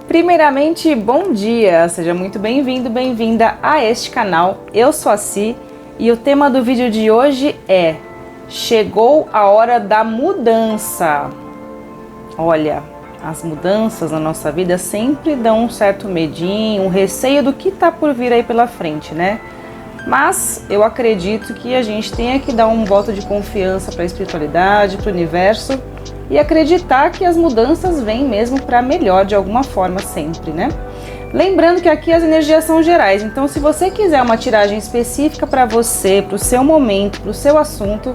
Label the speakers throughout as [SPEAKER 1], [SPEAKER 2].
[SPEAKER 1] Primeiramente, bom dia! Seja muito bem-vindo, bem-vinda a este canal. Eu sou a Si e o tema do vídeo de hoje é: chegou a hora da mudança. Olha, as mudanças na nossa vida sempre dão um certo medinho, um receio do que tá por vir aí pela frente, né? Mas eu acredito que a gente tenha que dar um voto de confiança para a espiritualidade, para o universo e acreditar que as mudanças vêm mesmo para melhor de alguma forma sempre, né? Lembrando que aqui as energias são gerais, então se você quiser uma tiragem específica para você, para o seu momento, para o seu assunto,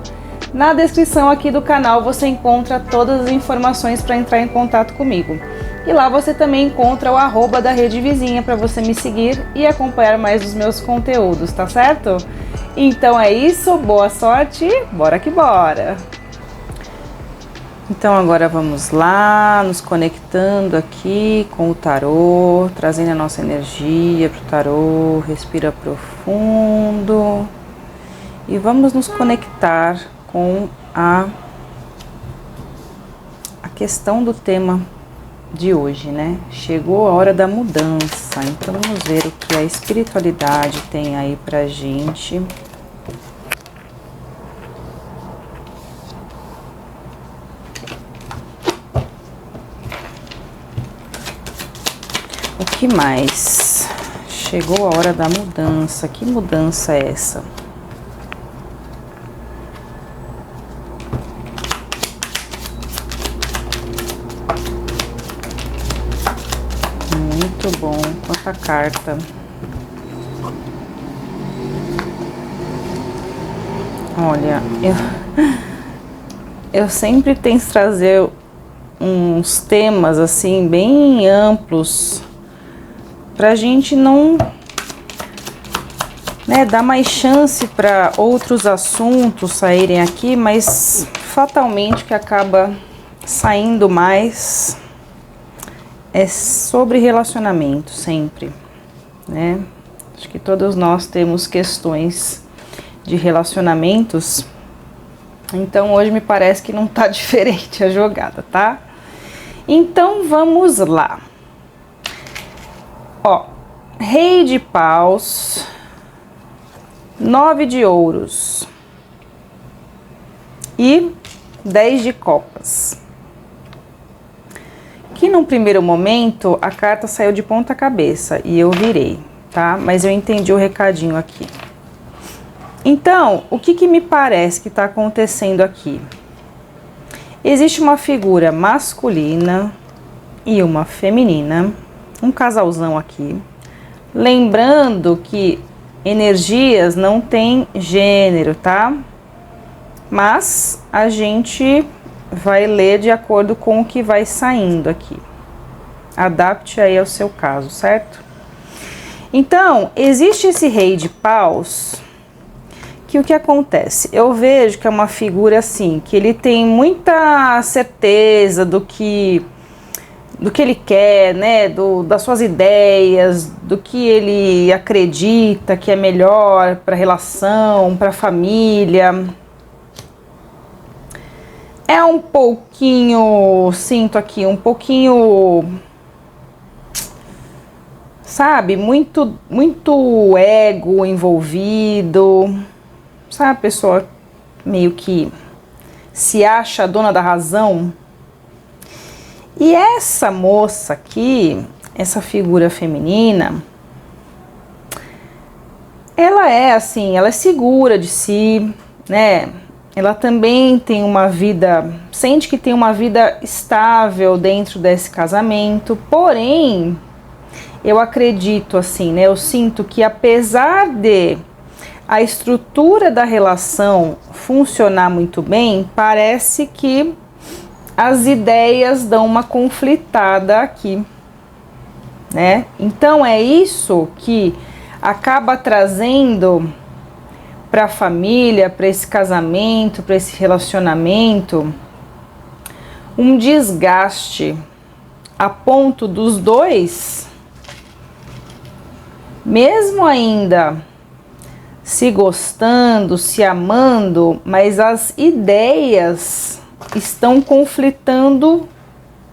[SPEAKER 1] na descrição aqui do canal você encontra todas as informações para entrar em contato comigo. E lá você também encontra o @ da Rede Vizinha para você me seguir e acompanhar mais dos meus conteúdos, tá certo? Então é isso, boa sorte, bora que bora! Então agora vamos lá, nos conectando aqui com o tarô, trazendo a nossa energia para o tarô, respira profundo e vamos nos conectar com a questão do tema de hoje, né? Chegou a hora da mudança, então vamos ver o que a espiritualidade tem aí pra gente. O que mais? Chegou a hora da mudança. Que mudança é essa? Muito bom, quanta carta. Olha, eu sempre tento trazer uns temas assim bem amplos pra gente não, né, dar mais chance para outros assuntos saírem aqui, mas fatalmente o que acaba saindo mais é sobre relacionamento sempre, né? Acho que todos nós temos questões de relacionamentos, então hoje me parece que não tá diferente a jogada, tá? Então vamos lá. Ó, Rei de Paus, 9 de Ouros e 10 de Copas. Que num primeiro momento a carta saiu de ponta cabeça e eu virei, tá? Mas eu entendi o recadinho aqui. Então, o que me parece que está acontecendo aqui? Existe uma figura masculina e uma feminina, um casalzão aqui. Lembrando que energias não tem gênero, tá? Mas a gente vai ler de acordo com o que vai saindo aqui. Adapte aí ao seu caso, certo? Então, existe esse Rei de Paus, que o que acontece? Eu vejo que é uma figura assim, que ele tem muita certeza do que ele quer, né? Das suas ideias, do que ele acredita que é melhor para a relação, para a família. É um pouquinho, sinto aqui, um pouquinho, sabe, muito ego envolvido, sabe, a pessoa meio que se acha a dona da razão. E essa moça aqui, essa figura feminina, ela é assim, ela é segura de si, né? Ela também tem uma vida, sente que tem uma vida estável dentro desse casamento, porém, eu acredito assim, né? Eu sinto que apesar de a estrutura da relação funcionar muito bem, parece que as ideias dão uma conflitada aqui, né? Então é isso que acaba trazendo para a família, para esse casamento, para esse relacionamento, um desgaste a ponto dos dois, mesmo ainda se gostando, se amando, mas as ideias estão conflitando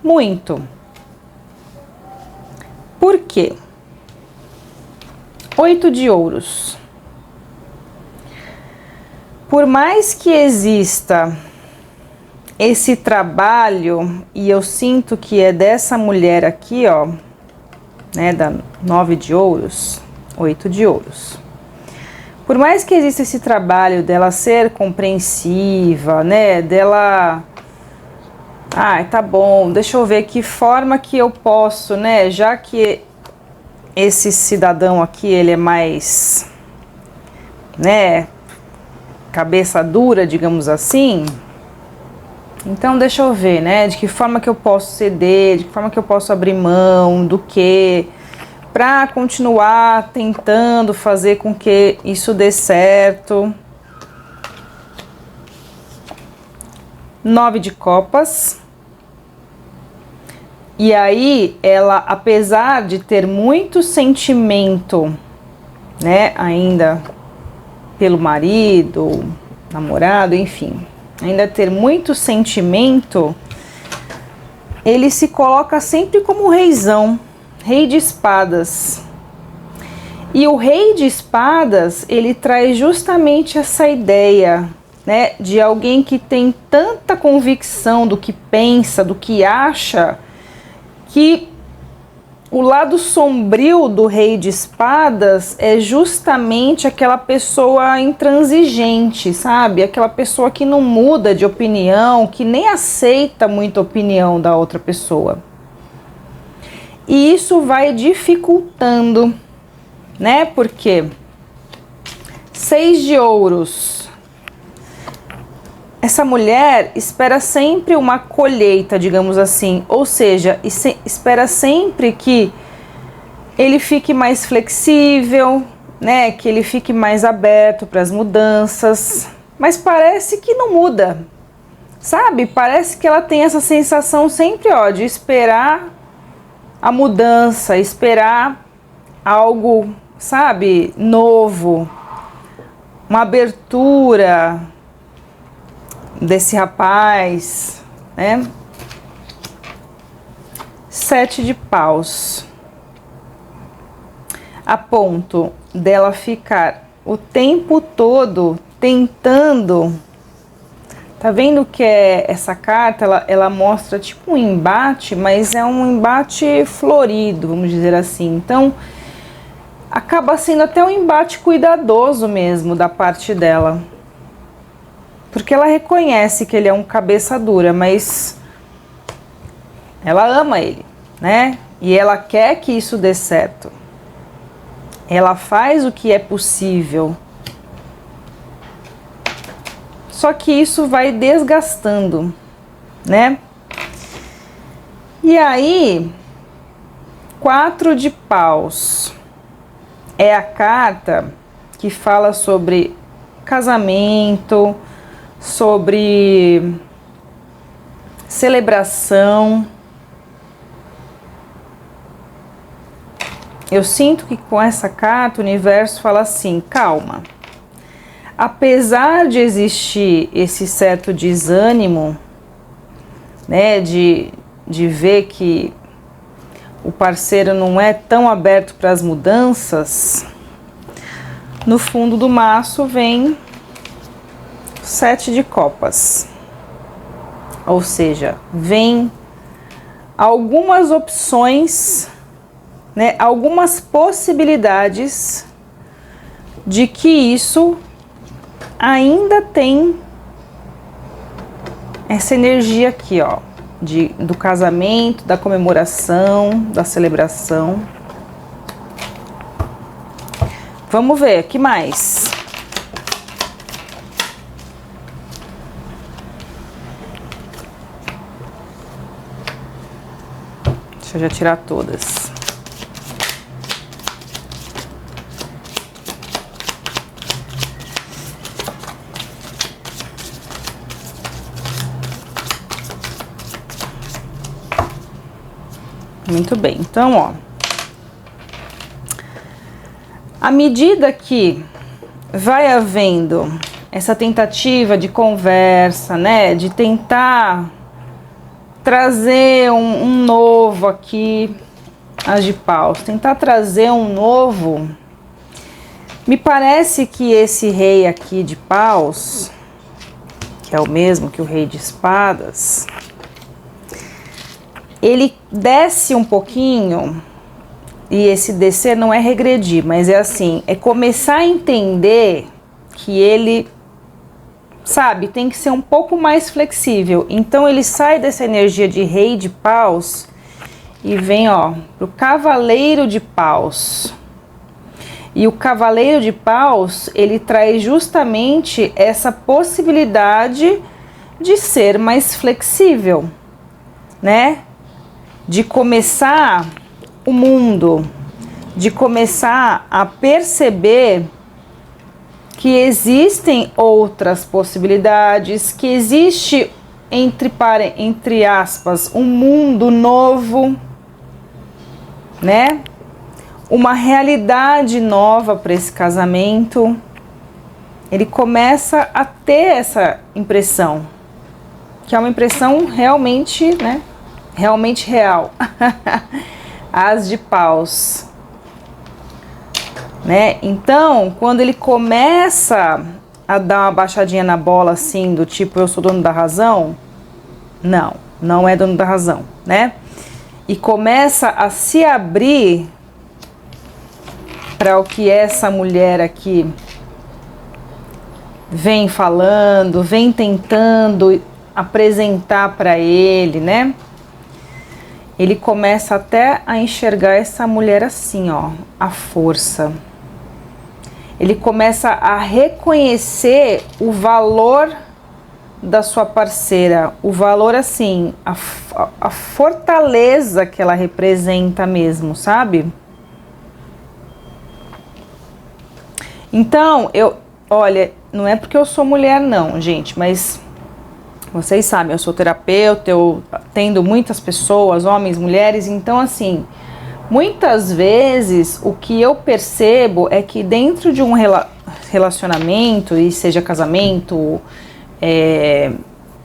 [SPEAKER 1] muito. Por quê? 8 de ouros. Por mais que exista esse trabalho, e eu sinto que é dessa mulher aqui, ó, né, da 9 de ouros, 8 de ouros. Por mais que exista esse trabalho dela ser compreensiva, né, dela... Ah, tá bom, deixa eu ver que forma que eu posso, né, já que esse cidadão aqui, ele é mais, né, cabeça dura, digamos assim. Então, deixa eu ver, né, de que forma que eu posso ceder, de que forma que eu posso abrir mão, do que, para continuar tentando fazer com que isso dê certo. 9 de copas. E aí, ela, apesar de ter muito sentimento, né, ainda pelo marido, namorado, enfim, ainda ter muito sentimento, ele se coloca sempre como reizão, rei de espadas. E o rei de espadas, ele traz justamente essa ideia, né, de alguém que tem tanta convicção do que pensa, do que acha, que o lado sombrio do rei de espadas é justamente aquela pessoa intransigente, sabe? Aquela pessoa que não muda de opinião, que nem aceita muita opinião da outra pessoa. E isso vai dificultando, né? Porque 6 de ouros. Essa mulher espera sempre uma colheita, digamos assim, ou seja, espera sempre que ele fique mais flexível, né, que ele fique mais aberto para as mudanças, mas parece que não muda, sabe? Parece que ela tem essa sensação sempre, ó, de esperar a mudança, esperar algo, sabe, novo, uma abertura desse rapaz, né? 7 de paus. A ponto dela ficar o tempo todo tentando. Tá vendo que essa carta, ela mostra tipo um embate, mas é um embate florido, vamos dizer assim. Então, acaba sendo até um embate cuidadoso mesmo da parte dela. Porque ela reconhece que ele é um cabeça dura, mas ela ama ele, né? E ela quer que isso dê certo. Ela faz o que é possível. Só que isso vai desgastando, né? E aí, 4 de paus é a carta que fala sobre casamento, sobre celebração. Eu sinto que com essa carta o universo fala assim: calma. Apesar de existir esse certo desânimo, né, de ver que o parceiro não é tão aberto para as mudanças, no fundo do maço vem 7 de copas. Ou seja, vem algumas opções, né, algumas possibilidades de que isso ainda tem essa energia aqui, ó, do casamento, da comemoração, da celebração. Vamos ver, o que mais? Deixa eu já tirar todas. Muito bem, então, ó, à medida que vai havendo essa tentativa de conversa, né, de tentar trazer um novo aqui, As de paus, tentar trazer um novo. Me parece que esse rei aqui de paus, que é o mesmo que o rei de espadas, ele desce um pouquinho, e esse descer não é regredir, mas é assim, é começar a entender que ele, sabe, tem que ser um pouco mais flexível. Então ele sai dessa energia de rei de paus e vem, ó, pro cavaleiro de paus. E o cavaleiro de paus, ele traz justamente essa possibilidade de ser mais flexível, né? De começar o mundo, de começar a perceber que existem outras possibilidades, que existe, entre aspas, um mundo novo, né? Uma realidade nova para esse casamento. Ele começa a ter essa impressão, que é uma impressão realmente, né? Realmente real. As de paus, né? Então, quando ele começa a dar uma baixadinha na bola assim, do tipo, eu sou dono da razão, não é dono da razão, né? E começa a se abrir para o que essa mulher aqui vem falando, vem tentando apresentar para ele, né? Ele começa até a enxergar essa mulher assim, ó, a força. Ele começa a reconhecer o valor da sua parceira, o valor assim, a fortaleza que ela representa mesmo, sabe? Então, olha, não é porque eu sou mulher não, gente, mas vocês sabem, eu sou terapeuta, eu atendo muitas pessoas, homens, mulheres, então assim, muitas vezes o que eu percebo é que dentro de um relacionamento, e seja casamento,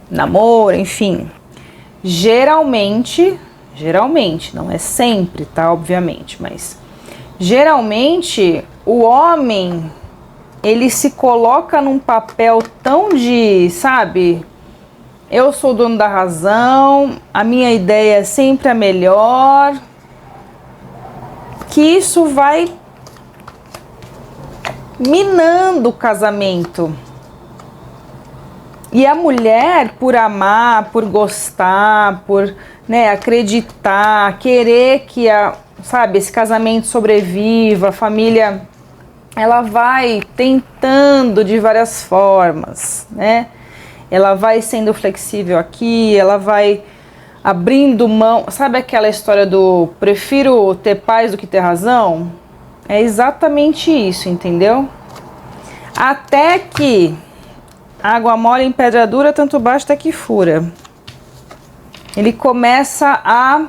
[SPEAKER 1] namoro, enfim, geralmente, não é sempre, tá, obviamente, mas geralmente o homem, ele se coloca num papel tão de, sabe, eu sou o dono da razão, a minha ideia é sempre a melhor, que isso vai minando o casamento. E a mulher, por amar, por gostar, por, né, acreditar, querer que sabe, esse casamento sobreviva, a família, ela vai tentando de várias formas, né? Ela vai sendo flexível aqui, ela vai abrindo mão. Sabe aquela história do prefiro ter paz do que ter razão? É exatamente isso, entendeu? Até que água mole em pedra dura, tanto bate até que fura. Ele começa a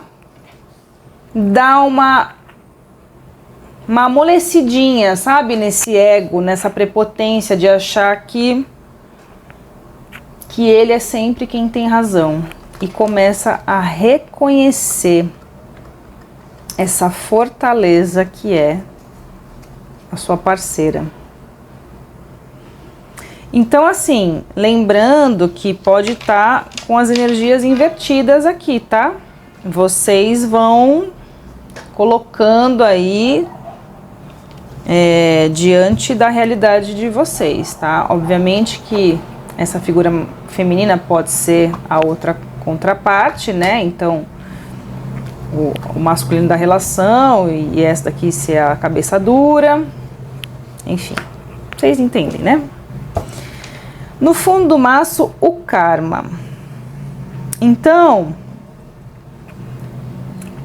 [SPEAKER 1] dar uma amolecidinha, sabe? Nesse ego, nessa prepotência de achar que ele é sempre quem tem razão, e começa a reconhecer essa fortaleza que é a sua parceira. Então, assim, lembrando que pode estar com as energias invertidas aqui, tá? Vocês vão colocando aí diante da realidade de vocês, tá? Obviamente que essa figura feminina pode ser a outra contraparte, né? Então, o masculino da relação e essa daqui ser a cabeça dura. Enfim, vocês entendem, né? No fundo do maço, o karma. Então,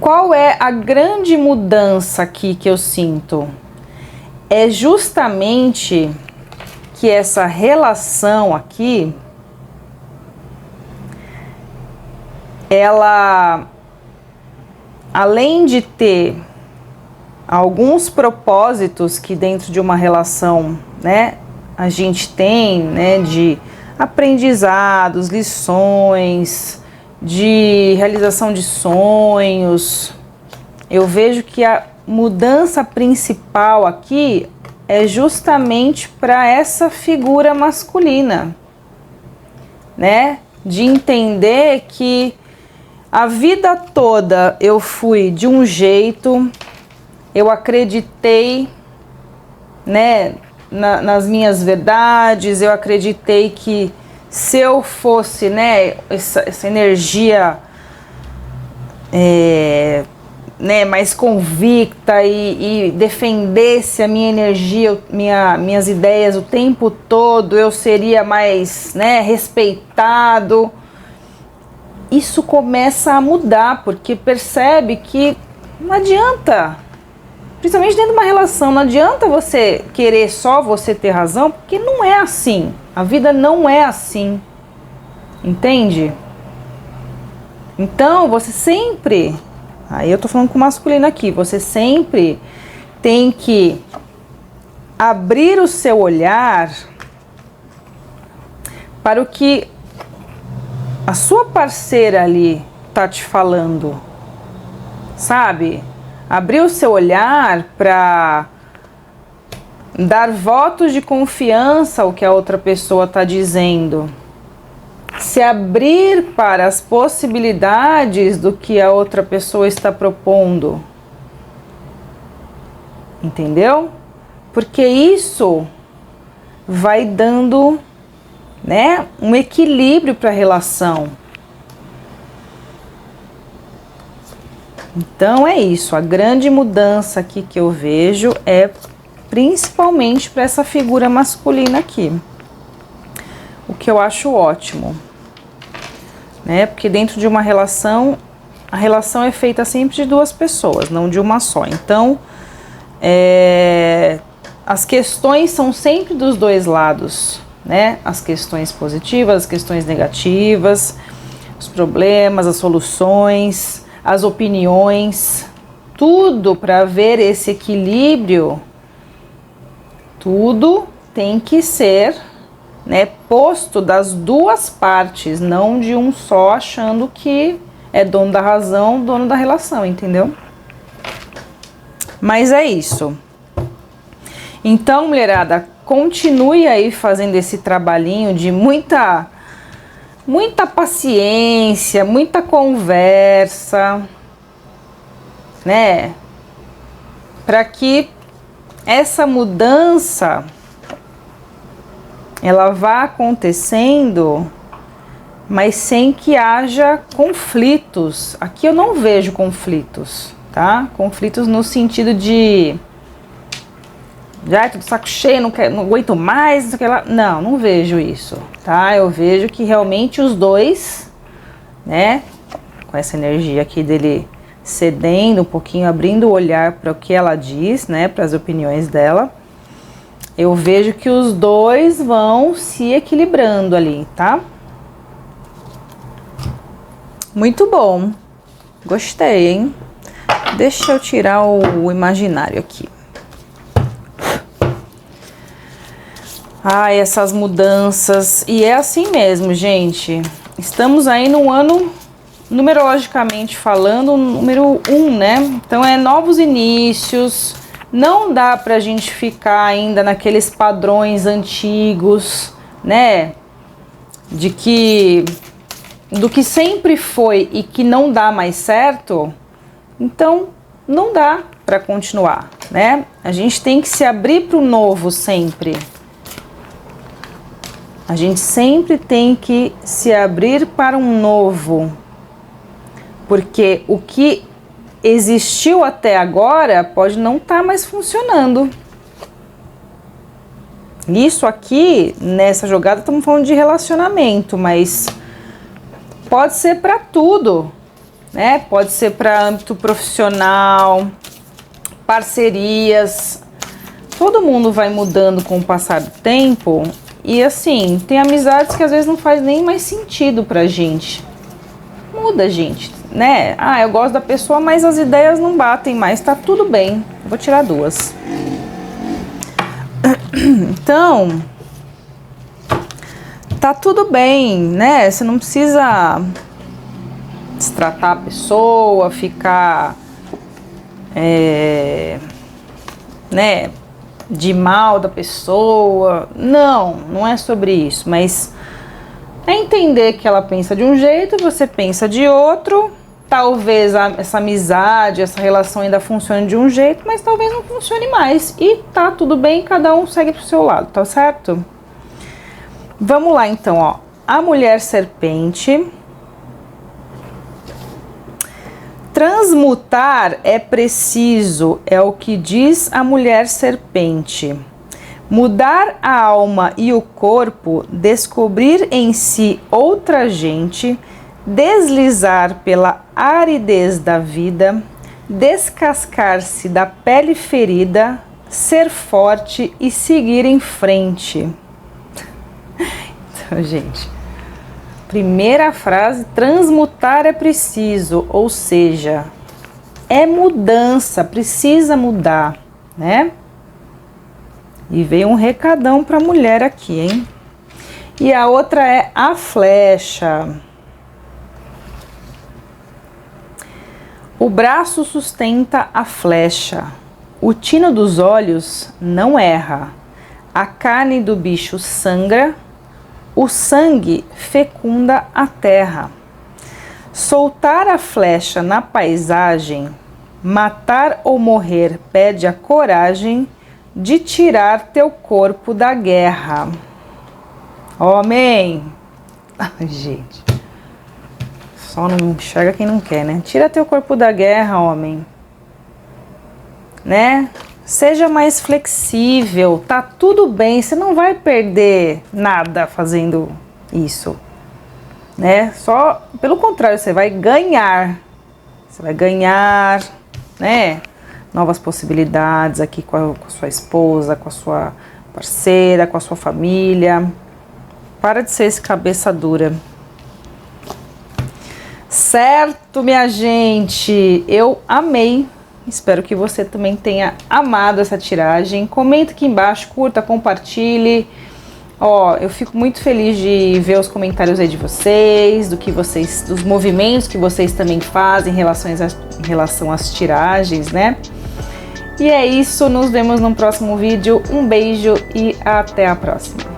[SPEAKER 1] qual é a grande mudança aqui que eu sinto? É justamente que essa relação aqui, ela, além de ter alguns propósitos que dentro de uma relação, né, a gente tem, né, de aprendizados, lições, de realização de sonhos, eu vejo que a mudança principal aqui é justamente para essa figura masculina, né? De entender que a vida toda eu fui de um jeito, eu acreditei, né, nas minhas verdades, eu acreditei que se eu fosse, né, essa energia né, mais convicta e defendesse a minha energia, minhas ideias o tempo todo, eu seria mais, né, respeitado. Isso começa a mudar, porque percebe que não adianta, principalmente dentro de uma relação, não adianta você querer só você ter razão, porque não é assim. A vida não é assim. Entende? Então, você sempre... Aí eu tô falando com o masculino aqui. Você sempre tem que abrir o seu olhar para o que a sua parceira ali tá te falando. Sabe? Abrir o seu olhar para dar votos de confiança ao que a outra pessoa está dizendo. Se abrir para as possibilidades do que a outra pessoa está propondo. Entendeu? Porque isso vai dando, né, um equilíbrio para a relação. Então é isso, a grande mudança aqui que eu vejo é principalmente para essa figura masculina aqui. O que eu acho ótimo, né? Porque dentro de uma relação, a relação é feita sempre de duas pessoas, não de uma só. Então, as questões são sempre dos dois lados, né? As questões positivas, as questões negativas, os problemas, as soluções, as opiniões, tudo para ver esse equilíbrio, tudo tem que ser, né, posto das duas partes, não de um só achando que é dono da razão, dono da relação, entendeu? Mas é isso. Então, mulherada, continue aí fazendo esse trabalhinho de muita paciência, muita conversa, né? Para que essa mudança ela vá acontecendo, mas sem que haja conflitos. Aqui eu não vejo conflitos, tá? Conflitos no sentido de já tô de saco cheio, não aguento mais, não sei o que lá. Não vejo isso, tá? Eu vejo que realmente os dois, né, com essa energia aqui dele cedendo um pouquinho, abrindo o olhar para o que ela diz, né, para as opiniões dela, eu vejo que os dois vão se equilibrando ali, tá? Muito bom. Gostei, hein? Deixa eu tirar o imaginário aqui. Ai, essas mudanças. E é assim mesmo, gente. Estamos aí no ano, numerologicamente falando, número 1, né? Então é novos inícios. Não dá pra gente ficar ainda naqueles padrões antigos, né? Do que sempre foi e que não dá mais certo. Então não dá pra continuar, né? A gente tem que se abrir pro novo sempre. A gente sempre tem que se abrir para um novo, porque o que existiu até agora pode não estar mais funcionando. Isso aqui, nessa jogada, estamos falando de relacionamento, mas pode ser para tudo, né? Pode ser para âmbito profissional, parcerias. Todo mundo vai mudando com o passar do tempo. E assim, tem amizades que às vezes não faz nem mais sentido pra gente. Muda, gente, né? Ah, eu gosto da pessoa, mas as ideias não batem mais, tá tudo bem. Vou tirar duas. Então, tá tudo bem, né? Você não precisa destratar a pessoa, ficar né, de mal da pessoa. Não, não é sobre isso, mas é entender que ela pensa de um jeito, você pensa de outro. Talvez essa amizade, essa relação ainda funcione de um jeito, mas talvez não funcione mais. E tá tudo bem, cada um segue pro seu lado, tá certo? Vamos lá então, ó. A mulher serpente. Transmutar é preciso, é o que diz a mulher serpente. Mudar a alma e o corpo, descobrir em si outra gente, deslizar pela aridez da vida, descascar-se da pele ferida, ser forte e seguir em frente. Então, gente, primeira frase, transmutar é preciso, ou seja, é mudança, precisa mudar, né? E veio um recadão para a mulher aqui, hein? E a outra é a flecha. O braço sustenta a flecha, o tino dos olhos não erra, a carne do bicho sangra, o sangue fecunda a terra. Soltar a flecha na paisagem, matar ou morrer pede a coragem de tirar teu corpo da guerra. Homem! Ai, gente. Só não enxerga quem não quer, né? Tira teu corpo da guerra, homem. Né? Seja mais flexível. Tá tudo bem. Você não vai perder nada fazendo isso. Né? Só, pelo contrário, você vai ganhar. Você vai ganhar, né? Novas possibilidades aqui com a sua esposa, com a sua parceira, com a sua família. Para de ser esse cabeça dura. Certo, minha gente? Eu amei. Espero que você também tenha amado essa tiragem. Comenta aqui embaixo, curta, compartilhe. Ó, eu fico muito feliz de ver os comentários aí de vocês, dos movimentos que vocês também fazem em relação às tiragens, né? E é isso, nos vemos no próximo vídeo. Um beijo e até a próxima.